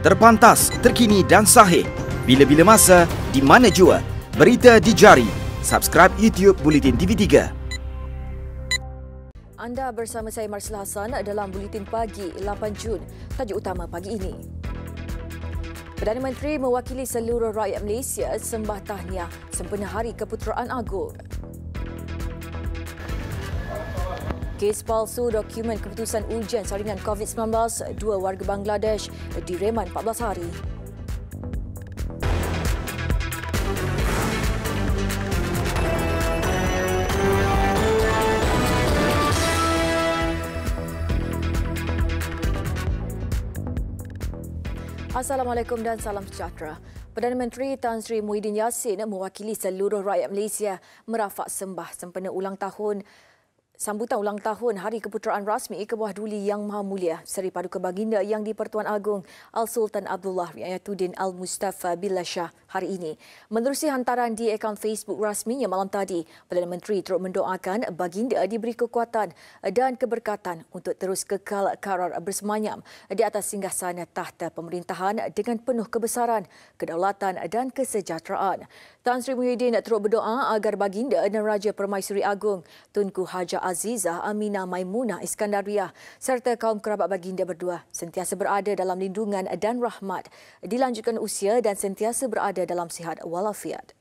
Terpantas, terkini dan sahih. Bila-bila masa, di mana jua. Berita di jari. Subscribe YouTube Buletin TV3. Anda bersama saya Marsila Hassan dalam Buletin Pagi 8 Jun. Tajuk utama pagi ini. Perdana Menteri mewakili seluruh rakyat Malaysia sembah tahniah sempena Hari Keputeraan Agong. Kes palsu dokumen keputusan ujian saringan COVID-19, 2 warga Bangladesh direman 14 hari. Assalamualaikum dan salam sejahtera. Perdana Menteri Tan Sri Muhyiddin Yassin mewakili seluruh rakyat Malaysia merafak sembah sempena sambutan ulang tahun Hari Keputeraan Rasmi ke bawah Duli Yang Maha Mulia Seri Paduka Baginda Yang di-Pertuan Agong Al-Sultan Abdullah Riayatuddin Al-Mustafa Billah Shah hari ini. Menerusi hantaran di akaun Facebook rasminya malam tadi, Perdana Menteri turut mendoakan Baginda diberi kekuatan dan keberkatan untuk terus kekal karar bersemayam di atas singgasana tahta pemerintahan dengan penuh kebesaran, kedaulatan dan kesejahteraan. Tan Sri Muhyiddin turut berdoa agar Baginda dan Raja Permaisuri Agong Tunku Haja Azizah Aminah Maimunah Iskandariah serta kaum kerabat Baginda berdua sentiasa berada dalam lindungan dan rahmat, dilanjutkan usia dan sentiasa berada dalam sihat walafiat.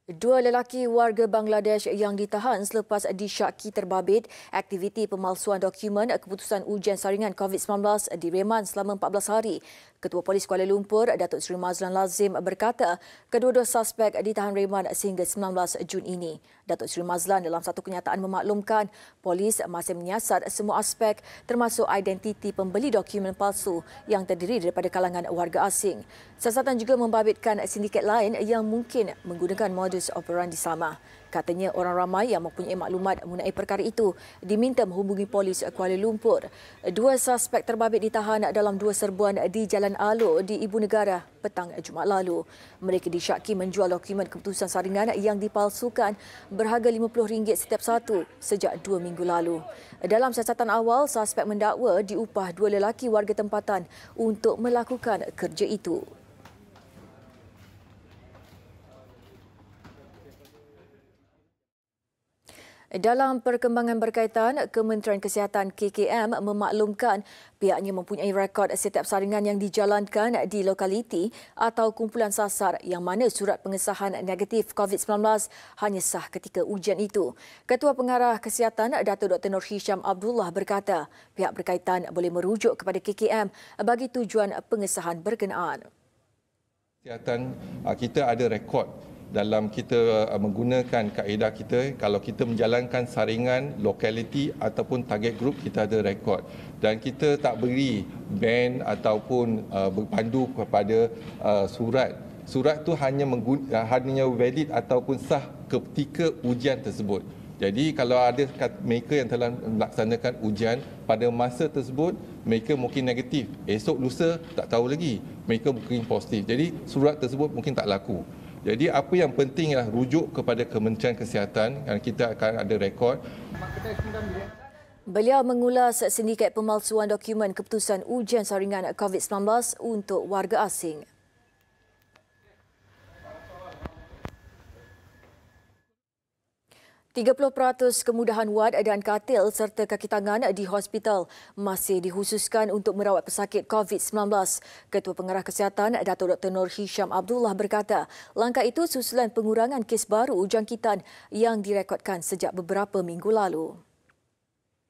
Dua lelaki warga Bangladesh yang ditahan selepas disyaki terbabit aktiviti pemalsuan dokumen keputusan ujian saringan COVID-19 direman selama 14 hari. Ketua Polis Kuala Lumpur, Datuk Seri Mazlan Lazim berkata, kedua-dua suspek ditahan reman sehingga 19 Jun ini. Datuk Seri Mazlan dalam satu kenyataan memaklumkan, polis masih menyiasat semua aspek termasuk identiti pembeli dokumen palsu yang terdiri daripada kalangan warga asing. Siasatan juga membabitkan sindiket lain yang mungkin menggunakan modus operandi sama. Katanya orang ramai yang mempunyai maklumat mengenai perkara itu diminta menghubungi polis Kuala Lumpur. Dua suspek terbabit ditahan dalam dua serbuan di Jalan Alo di Ibu Negara petang Jumaat lalu. Mereka disyaki menjual dokumen keputusan saringan yang dipalsukan berharga RM50 setiap satu sejak 2 minggu lalu. Dalam siasatan awal, suspek mendakwa diupah dua lelaki warga tempatan untuk melakukan kerja itu. Dalam perkembangan berkaitan, Kementerian Kesihatan KKM memaklumkan pihaknya mempunyai rekod setiap saringan yang dijalankan di lokaliti atau kumpulan sasar yang mana surat pengesahan negatif COVID-19 hanya sah ketika ujian itu. Ketua Pengarah Kesihatan Datuk Dr. Nur Hisham Abdullah berkata, pihak berkaitan boleh merujuk kepada KKM bagi tujuan pengesahan berkenaan. Kesihatan kita ada rekod dalam kita menggunakan kaedah kita, kalau kita menjalankan saringan lokaliti ataupun target group, kita ada rekod dan kita tak beri ban ataupun berpandu kepada surat. Surat tu hanya valid ataupun sah ketika ujian tersebut. Jadi kalau ada mereka yang telah melaksanakan ujian pada masa tersebut, mereka mungkin negatif, esok lusa tak tahu lagi, mereka mungkin positif. Jadi surat tersebut mungkin tak laku. Jadi apa yang penting ialah rujuk kepada Kementerian Kesihatan dan kita akan ada rekod. Beliau mengulas sindiket pemalsuan dokumen keputusan ujian saringan COVID-19 untuk warga asing. 30% kemudahan wad dan katil serta kaki tangan di hospital masih dikhususkan untuk merawat pesakit COVID-19. Ketua Pengarah Kesihatan Datuk Dr. Nur Hisham Abdullah berkata, langkah itu susulan pengurangan kes baru jangkitan yang direkodkan sejak beberapa minggu lalu.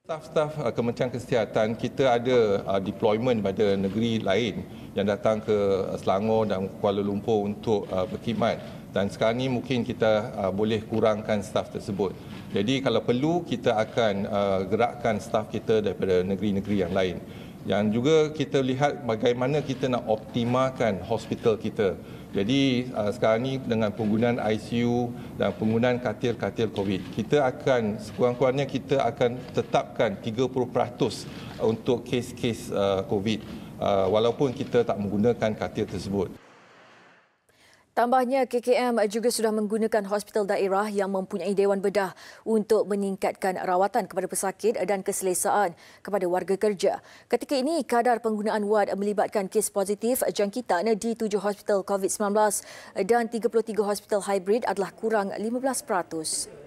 Staf-staf Kementerian Kesihatan kita ada deployment pada negeri lain yang datang ke Selangor dan Kuala Lumpur untuk berkhidmat. Dan sekarang ini mungkin kita boleh kurangkan staf tersebut. Jadi kalau perlu kita akan gerakkan staf kita daripada negeri-negeri yang lain. Yang juga kita lihat bagaimana kita nak optimalkan hospital kita. Jadi sekarang ini dengan penggunaan ICU dan penggunaan katil-katil COVID, kita akan sekurang-kurangnya kita akan tetapkan 30% untuk kes-kes COVID walaupun kita tak menggunakan katil tersebut. Tambahnya, KKM juga sudah menggunakan hospital daerah yang mempunyai Dewan Bedah untuk meningkatkan rawatan kepada pesakit dan keselesaan kepada warga kerja. Ketika ini, kadar penggunaan wad melibatkan kes positif jangkitan di 7 hospital COVID-19 dan 33 hospital hybrid adalah kurang 15%.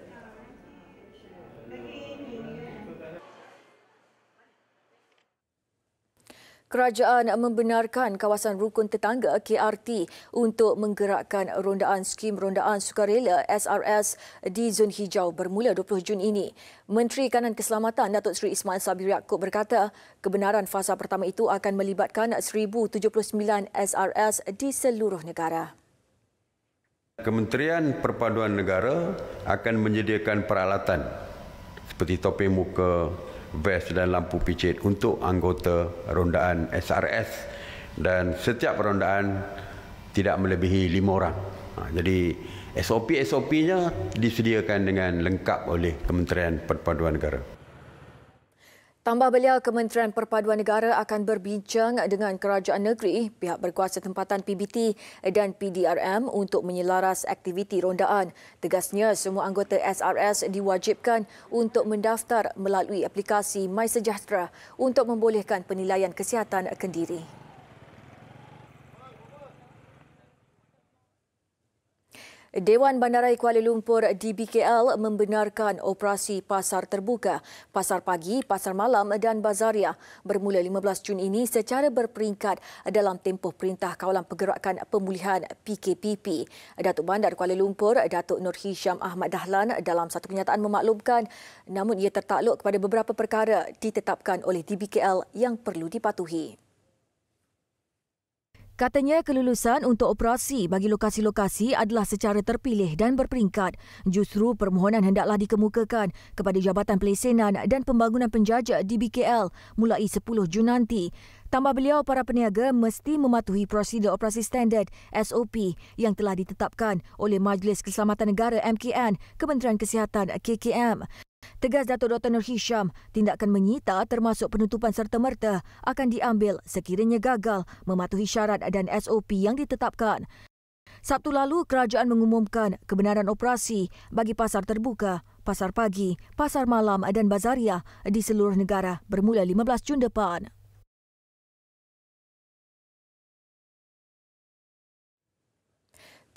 Kerajaan membenarkan kawasan rukun tetangga KRT untuk menggerakkan rondaan skim rondaan sukarela SRS di zon hijau bermula 20 Jun ini. Menteri Kanan Keselamatan Datuk Seri Ismail Sabri Yaakob berkata kebenaran fasa pertama itu akan melibatkan 1079 SRS di seluruh negara. Kementerian Perpaduan Negara akan menyediakan peralatan seperti topeng muka, vest dan lampu picit untuk anggota rondaan SRS dan setiap rondaan tidak melebihi 5 orang. Jadi SOP-nya disediakan dengan lengkap oleh Kementerian Perpaduan Negara. Tambah beliau, Kementerian Perpaduan Negara akan berbincang dengan kerajaan negeri, pihak berkuasa tempatan PBT dan PDRM untuk menyelaras aktiviti rondaan. Tegasnya, semua anggota SRS diwajibkan untuk mendaftar melalui aplikasi MySejahtera untuk membolehkan penilaian kesihatan kendiri. Dewan Bandaraya Kuala Lumpur DBKL membenarkan operasi pasar terbuka, pasar pagi, pasar malam dan bazaria bermula 15 Jun ini secara berperingkat dalam tempoh Perintah Kawalan Pergerakan Pemulihan PKPP. Datuk Bandar Kuala Lumpur, Datuk Nur Hisham Ahmad Dahlan dalam satu kenyataan memaklumkan namun ia tertakluk kepada beberapa perkara ditetapkan oleh DBKL yang perlu dipatuhi. Katanya kelulusan untuk operasi bagi lokasi-lokasi adalah secara terpilih dan berperingkat. Justru permohonan hendaklah dikemukakan kepada Jabatan Pelesenan dan Pembangunan Penjaja DBKL mulai 10 Jun nanti. Tambah beliau, para peniaga mesti mematuhi prosedur operasi standard SOP yang telah ditetapkan oleh Majlis Keselamatan Negara MKN, Kementerian Kesihatan KKM. Tegas Datuk Dr. Nur Hisham, tindakan menyita termasuk penutupan serta-merta akan diambil sekiranya gagal mematuhi syarat dan SOP yang ditetapkan. Sabtu lalu, kerajaan mengumumkan kebenaran operasi bagi pasar terbuka, pasar pagi, pasar malam dan bazaria di seluruh negara bermula 15 Jun depan.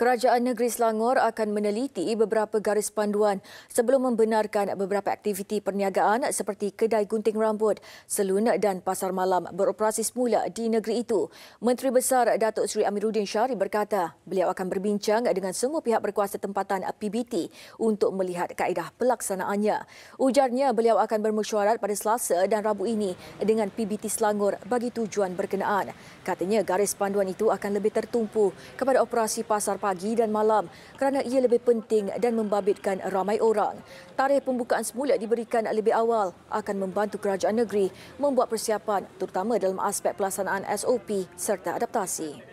Kerajaan Negeri Selangor akan meneliti beberapa garis panduan sebelum membenarkan beberapa aktiviti perniagaan seperti kedai gunting rambut, salon dan pasar malam beroperasi semula di negeri itu. Menteri Besar Datuk Seri Amiruddin Syari berkata beliau akan berbincang dengan semua pihak berkuasa tempatan PBT untuk melihat kaedah pelaksanaannya. Ujarnya beliau akan bermesyuarat pada Selasa dan Rabu ini dengan PBT Selangor bagi tujuan berkenaan. Katanya garis panduan itu akan lebih tertumpu kepada operasi pasar pagi dan malam kerana ia lebih penting dan membabitkan ramai orang. Tarikh pembukaan semula diberikan lebih awal akan membantu kerajaan negeri membuat persiapan terutama dalam aspek pelaksanaan SOP serta adaptasi.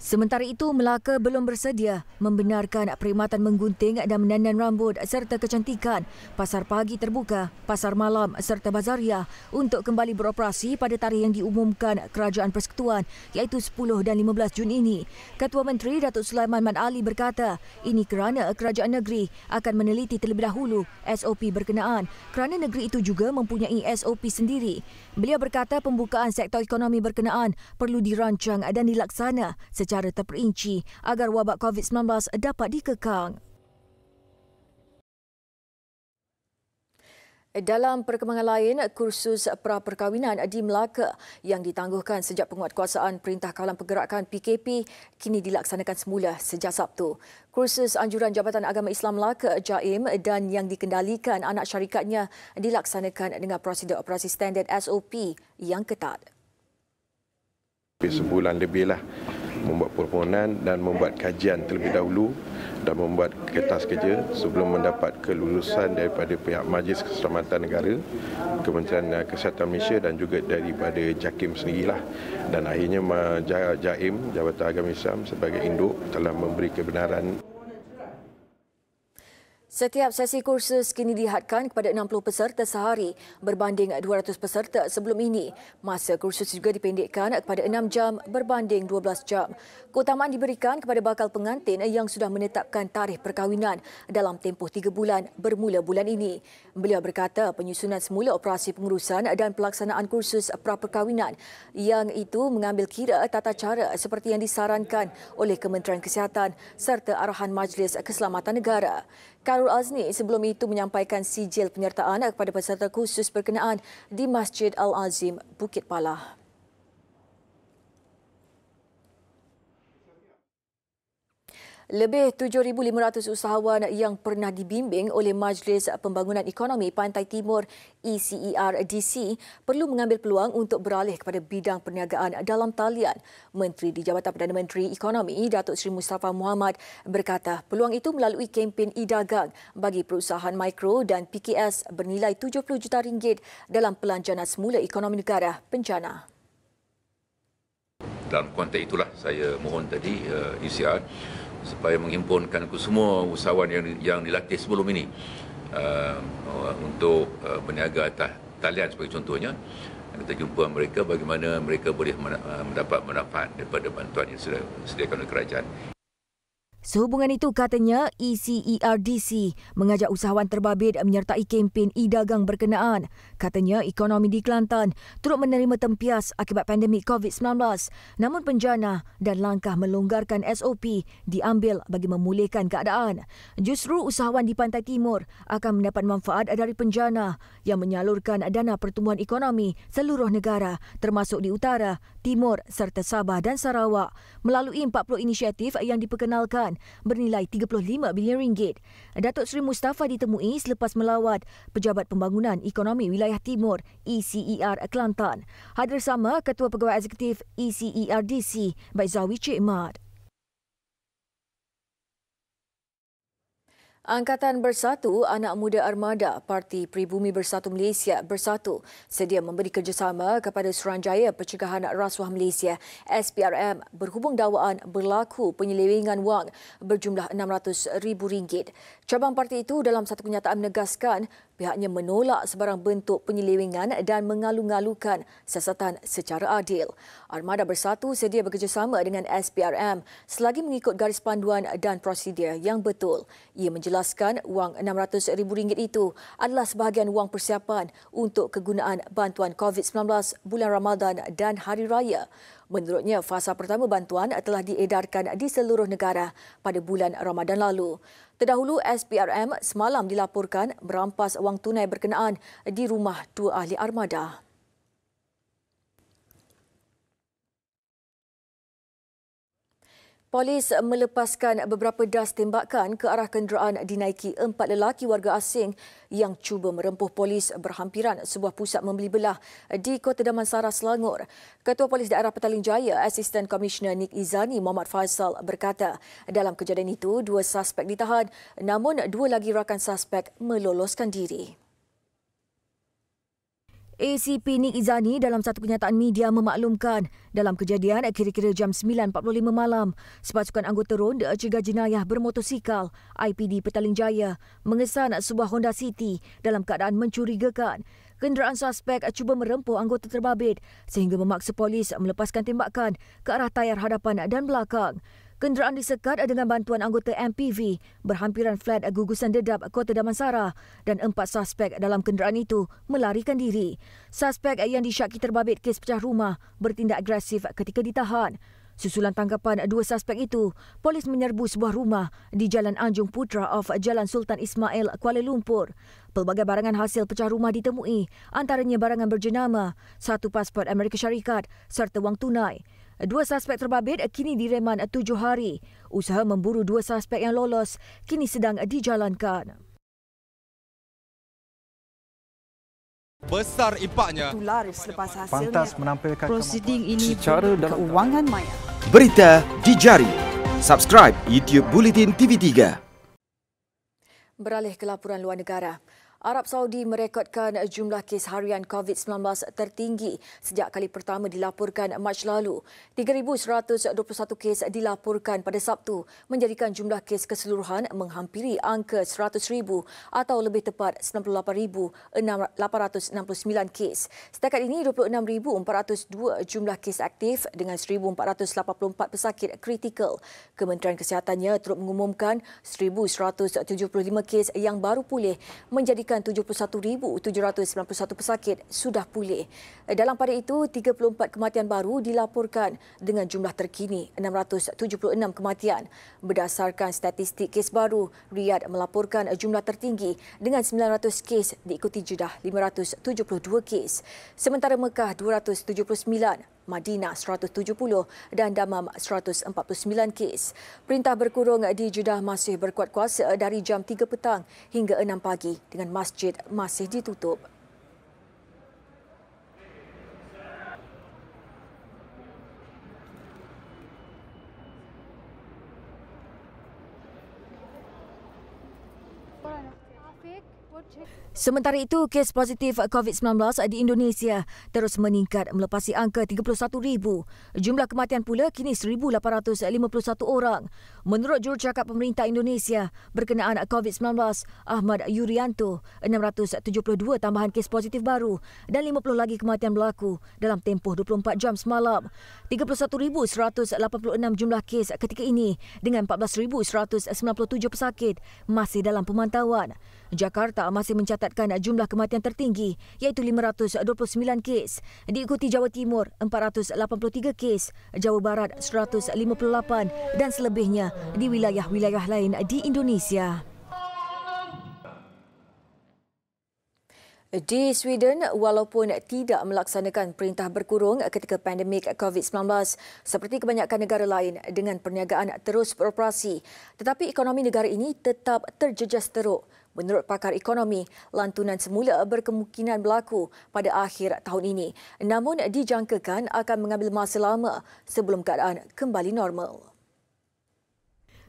Sementara itu, Melaka belum bersedia membenarkan perkhidmatan menggunting dan menandan rambut serta kecantikan, pasar pagi terbuka, pasar malam serta bazaria untuk kembali beroperasi pada tarikh yang diumumkan Kerajaan Persekutuan iaitu 10 dan 15 Jun ini. Ketua Menteri Datuk Sulaiman Mat Ali berkata ini kerana kerajaan negeri akan meneliti terlebih dahulu SOP berkenaan kerana negeri itu juga mempunyai SOP sendiri. Beliau berkata pembukaan sektor ekonomi berkenaan perlu dirancang dan dilaksana secara terperinci agar wabak COVID-19 dapat dikekang. Dalam perkembangan lain, kursus pra-perkahwinan di Melaka yang ditangguhkan sejak penguatkuasaan Perintah Kawalan Pergerakan PKP kini dilaksanakan semula sejak Sabtu. Kursus anjuran Jabatan Agama Islam Melaka JAIM dan yang dikendalikan anak syarikatnya dilaksanakan dengan prosedur operasi standard SOP yang ketat. Sebulan lebihlah membuat permohonan dan membuat kajian terlebih dahulu dan membuat kertas kerja sebelum mendapat kelulusan daripada pihak Majlis Keselamatan Negara, Kementerian Kesihatan Malaysia dan juga daripada JAKIM sendirilah. Dan akhirnya JAIM, Jabatan Agama Islam sebagai induk telah memberi kebenaran. Setiap sesi kursus kini dihadkan kepada 60 peserta sehari berbanding 200 peserta sebelum ini. Masa kursus juga dipendekkan kepada 6 jam berbanding 12 jam. Keutamaan diberikan kepada bakal pengantin yang sudah menetapkan tarikh perkahwinan dalam tempoh 3 bulan bermula bulan ini. Beliau berkata penyusunan semula operasi pengurusan dan pelaksanaan kursus pra-perkahwinan yang itu mengambil kira tata cara seperti yang disarankan oleh Kementerian Kesihatan serta arahan Majlis Keselamatan Negara. Karul Azni sebelum itu menyampaikan sijil penyertaan kepada peserta kursus berkenaan di Masjid Al-Azim, Bukit Palah. Lebih 7,500 usahawan yang pernah dibimbing oleh Majlis Pembangunan Ekonomi Pantai Timur ECERDC perlu mengambil peluang untuk beralih kepada bidang perniagaan dalam talian. Menteri di Jabatan Perdana Menteri Ekonomi, Datuk Seri Mustafa Muhammad berkata peluang itu melalui kempen e-dagang bagi perusahaan mikro dan PKS bernilai RM70 juta dalam pelanjangan semula ekonomi negara bencana. Dalam konteks itulah saya mohon tadi ECR supaya menghimpunkan semua usahawan yang dilatih sebelum ini untuk berniaga atas talian sebagai contohnya. Kita jumpa mereka bagaimana mereka boleh mendapat manfaat daripada bantuan yang disediakan oleh kerajaan. Sehubungan itu, katanya ECERDC mengajak usahawan terbabit menyertai kempen e-dagang berkenaan. Katanya ekonomi di Kelantan turut menerima tempias akibat pandemik COVID-19. Namun penjana dan langkah melonggarkan SOP diambil bagi memulihkan keadaan. Justru usahawan di Pantai Timur akan mendapat manfaat dari penjana yang menyalurkan dana pertumbuhan ekonomi seluruh negara termasuk di utara, timur serta Sabah dan Sarawak melalui 40 inisiatif yang diperkenalkan bernilai RM35 bilion. Datuk Seri Mustafa ditemui selepas melawat Pejabat Pembangunan Ekonomi Wilayah Timur ECER Kelantan. Hadir sama Ketua Pegawai Eksekutif ECERDC Baizawi Cik Mat. Angkatan Bersatu Anak Muda Armada Parti Pribumi Bersatu Malaysia Bersatu sedia memberi kerjasama kepada Suruhanjaya Pencegahan Rasuah Malaysia SPRM berhubung dakwaan berlaku penyelewengan wang berjumlah RM600,000. Cabang parti itu dalam satu kenyataan menegaskan pihaknya menolak sebarang bentuk penyelewengan dan mengalu-ngalukan siasatan secara adil. Armada Bersatu sedia bekerjasama dengan SPRM selagi mengikut garis panduan dan prosedur yang betul. Ia menjelaskan wang RM600,000 itu adalah sebahagian wang persiapan untuk kegunaan bantuan COVID-19 bulan Ramadan dan Hari Raya. Menurutnya, fasa pertama bantuan telah diedarkan di seluruh negara pada bulan Ramadan lalu. Terdahulu, SPRM semalam dilaporkan merampas wang tunai berkenaan di rumah dua ahli armada. Polis melepaskan beberapa das tembakan ke arah kenderaan dinaiki 4 lelaki warga asing yang cuba merempuh polis berhampiran sebuah pusat membeli belah di Kota Damansara, Selangor. Ketua Polis Daerah Petaling Jaya, Asisten Komisioner Nik Izani Muhammad Faisal berkata, dalam kejadian itu 2 suspek ditahan namun 2 lagi rakan suspek meloloskan diri. ACP Nik Izani dalam satu kenyataan media memaklumkan dalam kejadian kira-kira jam 9.45 malam, sepasukan anggota ronda cegah jenayah bermotosikal IPD Petaling Jaya mengesan sebuah Honda City dalam keadaan mencurigakan. Kenderaan suspek cuba merempuh anggota terbabit sehingga memaksa polis melepaskan tembakan ke arah tayar hadapan dan belakang. Kenderaan disekat dengan bantuan anggota MPV berhampiran flat gugusan dedap Kota Damansara dan 4 suspek dalam kenderaan itu melarikan diri. Suspek yang disyaki terbabit kes pecah rumah bertindak agresif ketika ditahan. Susulan tangkapan 2 suspek itu, polis menyerbu sebuah rumah di Jalan Anjung Putra of Jalan Sultan Ismail, Kuala Lumpur. Pelbagai barangan hasil pecah rumah ditemui, antaranya barangan berjenama, 1 pasport Amerika Syarikat serta wang tunai. 2 suspek terbabit kini direman 7 hari. Usaha memburu 2 suspek yang lolos kini sedang dijalankan. Besar impaknya. Laris selepas hasilnya. Pantas menampilkan prosiding ini secara dalam keuangan maya. Berita di jari. Subscribe YouTube Bulletin TV3. Beralih ke laporan luar negara. Arab Saudi merekodkan jumlah kes harian COVID-19 tertinggi sejak kali pertama dilaporkan Mac lalu. 3,121 kes dilaporkan pada Sabtu, menjadikan jumlah kes keseluruhan menghampiri angka 100,000 atau lebih tepat 98,869 kes. Setakat ini 26,402 jumlah kes aktif dengan 1,484 pesakit kritikal. Kementerian Kesihatannya turut mengumumkan 1,175 kes yang baru pulih, menjadikan 71,791 pesakit sudah pulih. Dalam pada itu, 34 kematian baru dilaporkan dengan jumlah terkini 676 kematian. Berdasarkan statistik kes baru, Riyadh melaporkan jumlah tertinggi dengan 900 kes, diikuti Jeddah 572 kes. Sementara Mekah 279, Madinah 170 dan Damam 149 kes. Perintah berkurung di Jeddah masih berkuat kuasa dari jam 3 petang hingga 6 pagi dengan masjid masih ditutup. Sementara itu, kes positif COVID-19 di Indonesia terus meningkat melepasi angka 31,000. Jumlah kematian pula kini 1,851 orang. Menurut jurucakap pemerintah Indonesia berkenaan COVID-19, Ahmad Yuryanto, 672 tambahan kes positif baru dan 50 lagi kematian berlaku dalam tempoh 24 jam semalam. 31,186 jumlah kes ketika ini dengan 14,197 pesakit masih dalam pemantauan. Jakarta masih mencatatkan jumlah kematian tertinggi iaitu 529 kes. Diikuti Jawa Timur 483 kes, Jawa Barat 158 dan selebihnya di wilayah-wilayah lain di Indonesia. Di Sweden, walaupun tidak melaksanakan perintah berkurung ketika pandemik COVID-19 seperti kebanyakan negara lain dengan perniagaan terus beroperasi, tetapi ekonomi negara ini tetap terjejas teruk. Menurut pakar ekonomi, lantunan semula berkemungkinan berlaku pada akhir tahun ini, namun dijangkakan akan mengambil masa lama sebelum keadaan kembali normal.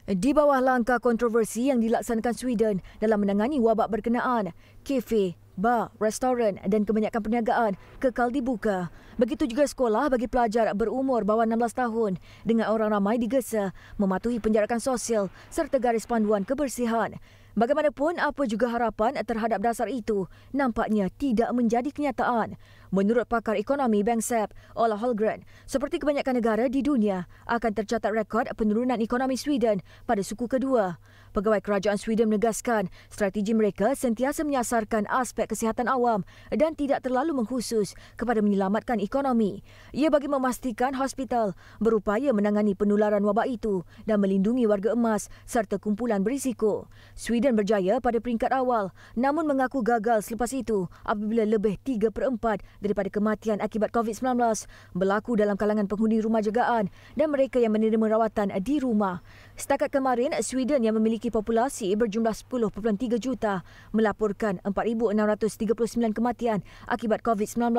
Di bawah langkah kontroversi yang dilaksanakan Sweden dalam menangani wabak berkenaan, kafe, bar, restoran dan kebanyakan perniagaan kekal dibuka. Begitu juga sekolah bagi pelajar berumur bawah 16 tahun dengan orang ramai digesa mematuhi penjarakan sosial serta garis panduan kebersihan. Bagaimanapun, apa juga harapan terhadap dasar itu nampaknya tidak menjadi kenyataan. Menurut pakar ekonomi Bangsap, Ola Holgren, seperti kebanyakan negara di dunia, akan tercatat rekod penurunan ekonomi Sweden pada suku kedua. Pegawai kerajaan Sweden menegaskan strategi mereka sentiasa menyasarkan aspek kesihatan awam dan tidak terlalu mengkhusus kepada menyelamatkan ekonomi. Ia bagi memastikan hospital berupaya menangani penularan wabak itu dan melindungi warga emas serta kumpulan berisiko. Sweden berjaya pada peringkat awal namun mengaku gagal selepas itu apabila lebih 3/4 daripada kematian akibat COVID-19 berlaku dalam kalangan penghuni rumah jagaan dan mereka yang menerima rawatan di rumah. Setakat kemarin, Sweden yang memiliki populasi berjumlah 10.3 juta melaporkan 4,639 kematian akibat COVID-19.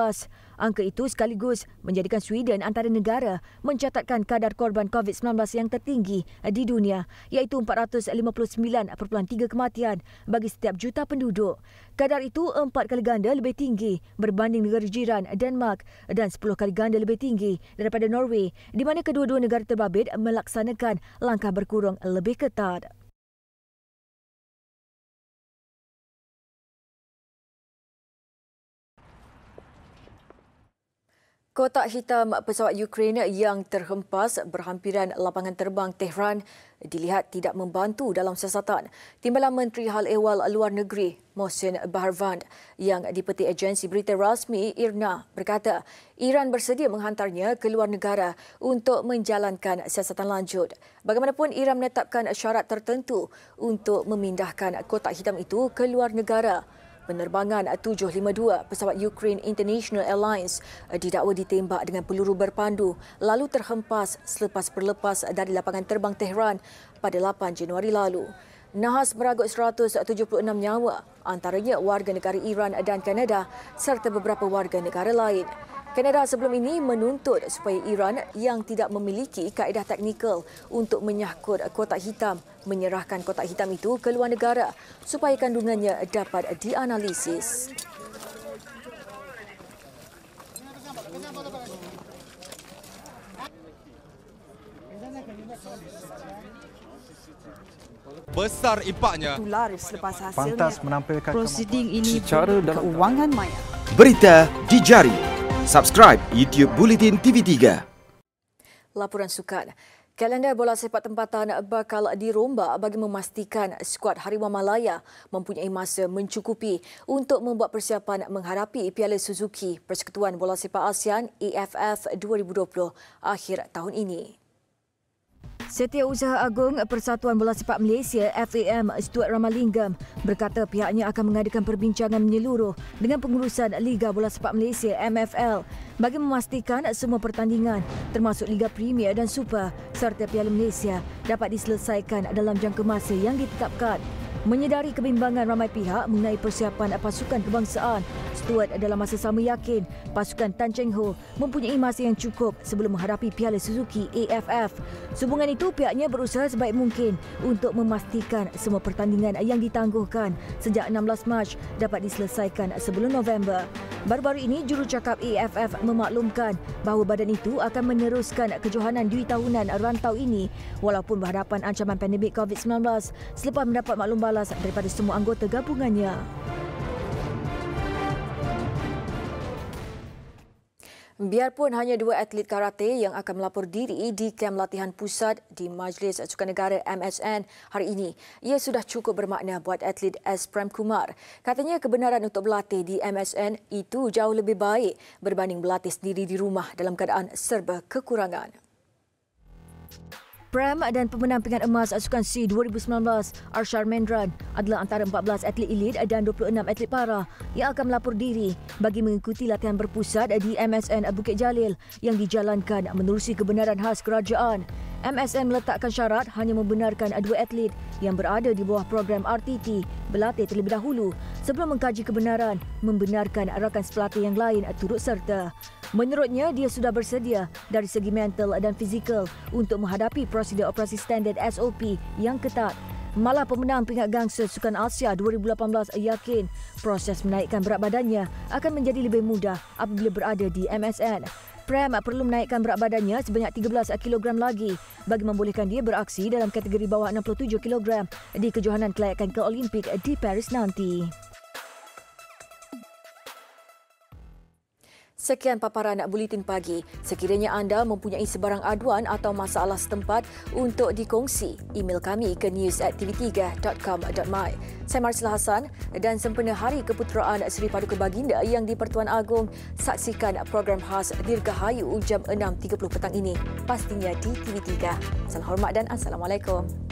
Angka itu sekaligus menjadikan Sweden antara negara mencatatkan kadar korban COVID-19 yang tertinggi di dunia iaitu 459.3 kematian bagi setiap juta penduduk. Kadar itu 4 kali ganda lebih tinggi berbanding negara jiran Denmark dan 10 kali ganda lebih tinggi daripada Norway di mana kedua-dua negara terbabit melaksanakan langkah berkurung lebih ketat. Kotak hitam pesawat Ukraine yang terhempas berhampiran lapangan terbang Tehran dilihat tidak membantu dalam siasatan. Timbalan Menteri Hal Ehwal Luar Negeri Mohsen Baharvand yang dipetik agensi berita rasmi IRNA berkata Iran bersedia menghantarnya ke luar negara untuk menjalankan siasatan lanjut. Bagaimanapun, Iran menetapkan syarat tertentu untuk memindahkan kotak hitam itu ke luar negara. Penerbangan 752 pesawat Ukraine International Airlines didakwa ditembak dengan peluru berpandu lalu terhempas selepas berlepas dari lapangan terbang Tehran pada 8 Januari lalu. Nahas meragut 176 nyawa, antaranya warga negara Iran dan Kanada serta beberapa warga negara lain. Kanada sebelum ini menuntut supaya Iran yang tidak memiliki kaedah teknikal untuk menyahkut kotak hitam menyerahkan kotak hitam itu ke luar negara supaya kandungannya dapat dianalisis. Besar impaknya. Tular selepas hasilnya. Pantas menampilkan prosiding ini secara keuangan maya. Berita di jari. Subscribe YouTube Bulletin TV3. Laporan sukan. Kalendar bola sepak tempatan bakal dirombak bagi memastikan skuad Harimau Malaya mempunyai masa mencukupi untuk membuat persiapan menghadapi Piala Suzuki Persekutuan Bola Sepak ASEAN AFF 2020 akhir tahun ini. Setiausaha Agung Persatuan Bola Sepak Malaysia FAM Stuart Ramalingam berkata pihaknya akan mengadakan perbincangan menyeluruh dengan pengurusan Liga Bola Sepak Malaysia MFL bagi memastikan semua pertandingan termasuk Liga Premier dan Super serta Piala Malaysia dapat diselesaikan dalam jangka masa yang ditetapkan. Menyedari kebimbangan ramai pihak mengenai persiapan pasukan kebangsaan, Stuart dalam masa sama yakin pasukan Tan Cheng Ho mempunyai masa yang cukup sebelum menghadapi Piala Suzuki AFF. Sehubungan itu, pihaknya berusaha sebaik mungkin untuk memastikan semua pertandingan yang ditangguhkan sejak 16 Mac dapat diselesaikan sebelum November. Baru-baru ini, jurucakap AFF memaklumkan bahawa badan itu akan meneruskan kejohanan dui tahunan rantau ini walaupun berhadapan ancaman pandemik COVID-19 selepas mendapat maklum balas daripada semua anggota gabungannya. Biarpun hanya 2 atlet karate yang akan melapor diri di kem latihan pusat di Majlis Sukan Negara MSN hari ini, ia sudah cukup bermakna buat atlet S. Prem Kumar. Katanya kebenaran untuk berlatih di MSN itu jauh lebih baik berbanding berlatih sendiri di rumah dalam keadaan serba kekurangan. Prem dan pemenang pingat emas Sukan C 2019 Arshar Mendran adalah antara 14 atlet elit dan 26 atlet para yang akan melapor diri bagi mengikuti latihan berpusat di MSN Bukit Jalil yang dijalankan menerusi kebenaran khas kerajaan. MSN meletakkan syarat hanya membenarkan 2 atlet yang berada di bawah program RTT berlatih terlebih dahulu sebelum mengkaji kebenaran membenarkan rakan sepelatih yang lain turut serta. Menurutnya, dia sudah bersedia dari segi mental dan fizikal untuk menghadapi prosedur operasi standard SOP yang ketat. Malah pemenang pingat gangsa Sukan Asia 2018 yakin proses menaikkan berat badannya akan menjadi lebih mudah apabila berada di MSN. Prem perlu menaikkan berat badannya sebanyak 13 kg lagi bagi membolehkan dia beraksi dalam kategori bawah 67 kg di kejohanan kelayakan ke Olimpik di Paris nanti. Sekian paparan Buletin Pagi. Sekiranya anda mempunyai sebarang aduan atau masalah setempat untuk dikongsi, email kami ke news@tv3.com.my. Saya Marsila Hassan dan sempena Hari Keputeraan Seri Paduka Baginda yang di Pertuan Agong, saksikan program khas Dirgahayu jam 6.30 petang ini. Pastinya di TV3. Salam hormat dan Assalamualaikum.